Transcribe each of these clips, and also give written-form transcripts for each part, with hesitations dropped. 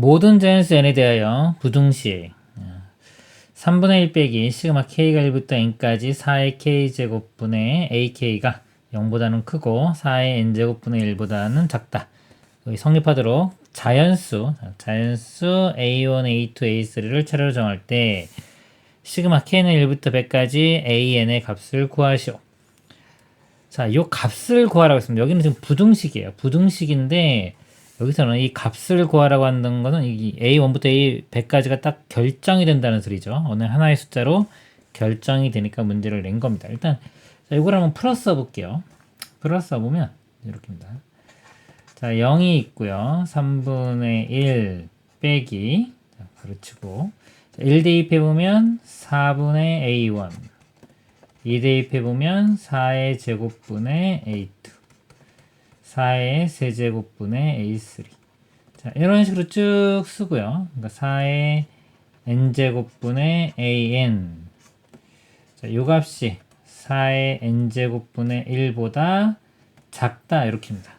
모든 자연수 n에 대하여 부등식 3분의 1 빼기 시그마 k가 1부터 n까지 4의 k제곱분의 ak가 0보다는 크고 4의 n제곱분의 1보다는 작다. 여기 성립하도록 자연수 a1, a2, a3를 차례로 정할 때 시그마 k는 1부터 100까지 an의 값을 구하시오. 자, 이 값을 구하라고 했습니다. 여기는 지금 부등식이에요. 부등식인데 여기서는 이 값을 구하라고 하는 것은 이 a1부터 a100까지가 딱 결정이 된다는 소리죠. 어느 하나의 숫자로 결정이 되니까 문제를 낸 겁니다. 일단 자, 이걸 한번 풀어 써볼게요. 풀어 써보면 이렇게입니다. 자, 0이 있고요. 3분의 1 빼기 바로 치고 1 대입해보면 4분의 a1 2 대입해보면 4의 제곱분의 a2 4의 세제곱분의 a3 자, 이런 식으로 쭉 쓰고요. 그러니까 4의 n제곱분의 an 자, 요 값이 4의 n제곱분의 1보다 작다 이렇게입니다.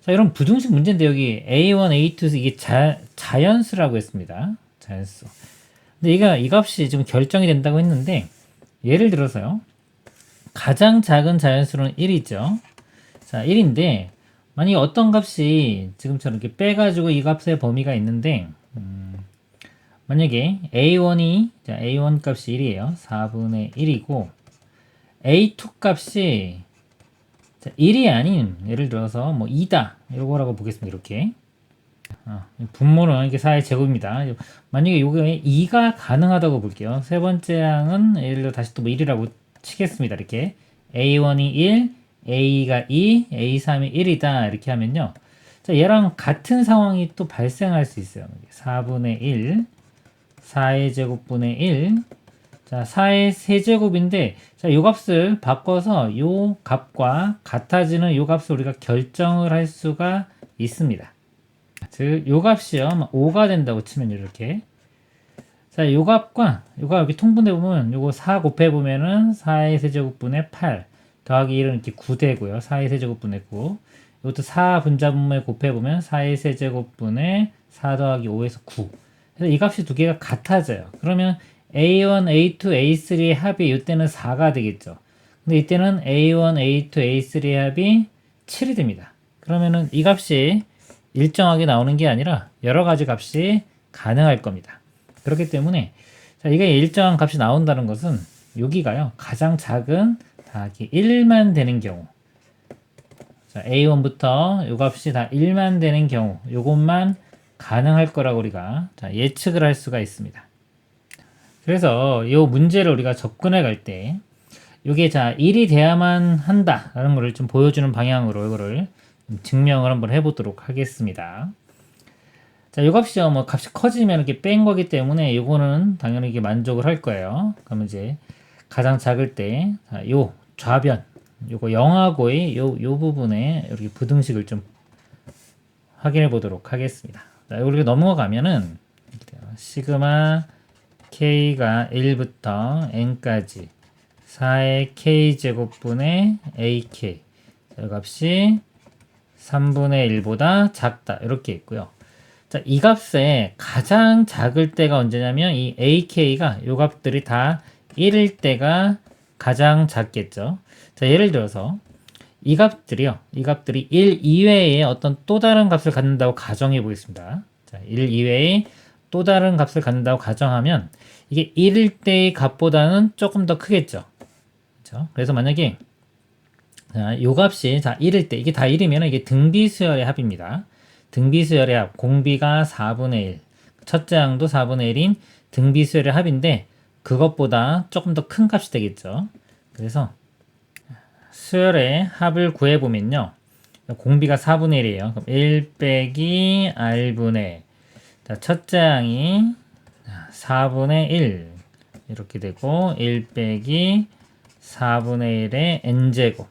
자, 이런 부등식 문제인데 여기 a1, a2 이게 자연수라고 했습니다. 자연수. 근데 이 값이 지금 결정이 된다고 했는데 예를 들어서요. 가장 작은 자연수는 1이죠. 자, 1인데 만약에 어떤 값이 지금처럼 이렇게 빼가지고 이 값의 범위가 있는데 만약에 A1 값이 1이에요. 4분의 1이고 A2 값이 1이 아닌 예를 들어서 뭐 2다 이거라고 보겠습니다. 이렇게 분모는 이게 4의 제곱입니다. 만약에 요게 2가 가능하다고 볼게요. 세 번째 항은 예를 들어 다시 또 뭐 1이라고 치겠습니다. 이렇게 A1이 1, A가 2, A3이 1이다 이렇게 하면요. 자, 얘랑 같은 상황이 또 발생할 수 있어요. 4분의 1, 4의 제곱분의 1, 자, 4의 세제곱인데 자, 요 값을 바꿔서 요 값과 같아지는 요 값을 우리가 결정을 할 수가 있습니다. 즉, 요 값이요. 5가 된다고 치면 이렇게. 자, 요 값과 요거 여기 통분해 보면 요거 4 곱해 보면은 4의 세제곱분의 8 더하기 1은 이렇게 9 되고요. 4의 세제곱분의 9. 이것도 4 분자분모에 곱해 보면 4의 세제곱분의 4 더하기 5에서 9. 그래서 이 값이 두 개가 같아져요. 그러면 A1, A2, A3의 합이 이때는 4가 되겠죠. 근데 이때는 A1, A2, A3의 합이 7이 됩니다. 그러면은 이 값이 일정하게 나오는 게 아니라 여러 가지 값이 가능할 겁니다. 그렇기 때문에 자, 이게 일정한 값이 나온다는 것은 여기가요. 가장 작은 더하기 1만 되는 경우 자, A1부터 요 값이 다 1만 되는 경우 요것만 가능할 거라고 우리가 자, 예측을 할 수가 있습니다. 그래서 요 문제를 우리가 접근해 갈 때 요게 자 1이 돼야만 한다라는 것을 좀 보여주는 방향으로 이거를 증명을 한번 해보도록 하겠습니다. 자, 요 값이요. 뭐 값이 커지면 이렇게 뺀 거기 때문에 요거는 당연히 이게 만족을 할 거예요. 그러면 이제 가장 작을 때, 자, 요 좌변, 요거 0하고의 요 부분에 이렇게 부등식을 좀 확인해 보도록 하겠습니다. 자, 이렇게 넘어가면은 시그마 k가 1부터 n까지 4의 k제곱분의 ak 이 값이 3분의 1보다 작다 이렇게 있고요. 자, 이 값에 가장 작을 때가 언제냐면 이 ak가 요 값들이 다 1일 때가 가장 작겠죠. 자, 예를 들어서 이 값들이 1 이외에 어떤 또 다른 값을 갖는다고 가정해 보겠습니다. 자, 1 이외에 또 다른 값을 갖는다고 가정하면 이게 1일 때의 값보다는 조금 더 크겠죠. 그렇죠? 그래서 만약에 자, 요 값이 자 1일 때 이게 다 1이면 이게 등비수열의 합입니다. 등비수열의 합 공비가 4분의 1 첫째 항도 4분의 1인 등비수열의 합인데 그것보다 조금 더 큰 값이 되겠죠. 그래서 수열의 합을 구해보면요. 공비가 4분의 1이에요. 그럼 1 빼기 r분의 자, 첫째 항이 4분의 1 이렇게 되고 1 빼기 4분의 1의 n제곱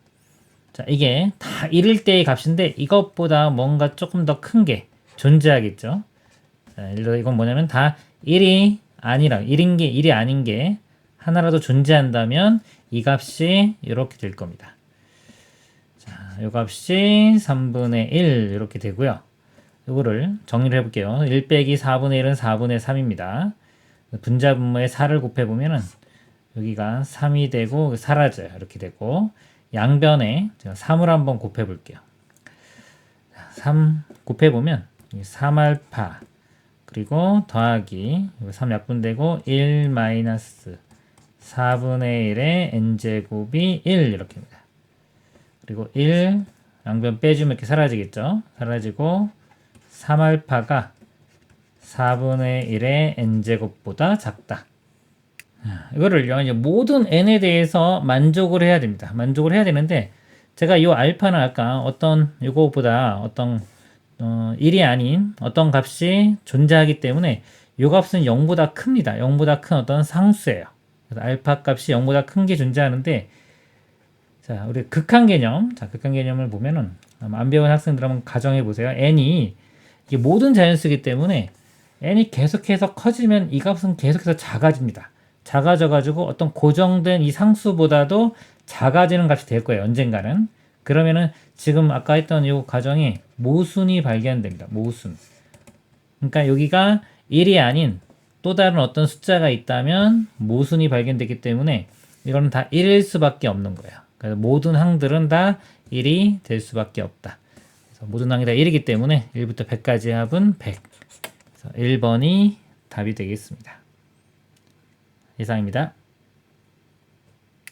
자, 이게 다 1일 때의 값인데 이것보다 뭔가 조금 더 큰 게 존재하겠죠. 자, 예를 들어 이건 뭐냐면 다 1이 아니라 1이 아닌 게 하나라도 존재한다면 이 값이 이렇게 될 겁니다. 자, 이 값이 3분의 1 이렇게 되고요. 이거를 정리를 해볼게요. 1 빼기 4분의 1은 4분의 3입니다. 분자 분모에 4를 곱해보면은 여기가 3이 되고 사라져요. 이렇게 되고 양변에 제가 3을 한번 곱해볼게요. 3 곱해보면 3알파 그리고 더하기 3 약분되고 1 마이너스 4분의 1의 n제곱이 1 이렇게입니다. 그리고 1 양변 빼주면 이렇게 사라지겠죠. 사라지고 3알파가 4분의 1의 n제곱보다 작다. 이거를요, 이제 모든 n에 대해서 만족을 해야 됩니다. 만족을 해야 되는데, 제가 이 알파는 아까 어떤, 이거보다 어떤, 1이 아닌 어떤 값이 존재하기 때문에 이 값은 0보다 큽니다. 0보다 큰 어떤 상수예요. 그래서 알파 값이 0보다 큰 게 존재하는데, 자, 우리 극한 개념. 자, 극한 개념을 보면은, 아마 안 배운 학생들 한번 가정해 보세요. n이, 이게 모든 자연수이기 때문에 n이 계속해서 커지면 이 값은 계속해서 작아집니다. 작아져가지고 어떤 고정된 이 상수보다도 작아지는 값이 될 거예요. 언젠가는. 그러면은 지금 아까 했던 이 가정에 모순이 발견됩니다. 모순. 그러니까 여기가 1이 아닌 또 다른 어떤 숫자가 있다면 모순이 발견되기 때문에 이거는 다 1일 수밖에 없는 거예요. 그래서 모든 항들은 다 1이 될 수밖에 없다. 그래서 모든 항이 다 1이기 때문에 1부터 100까지 합은 100. 그래서 1번이 답이 되겠습니다. 이상입니다.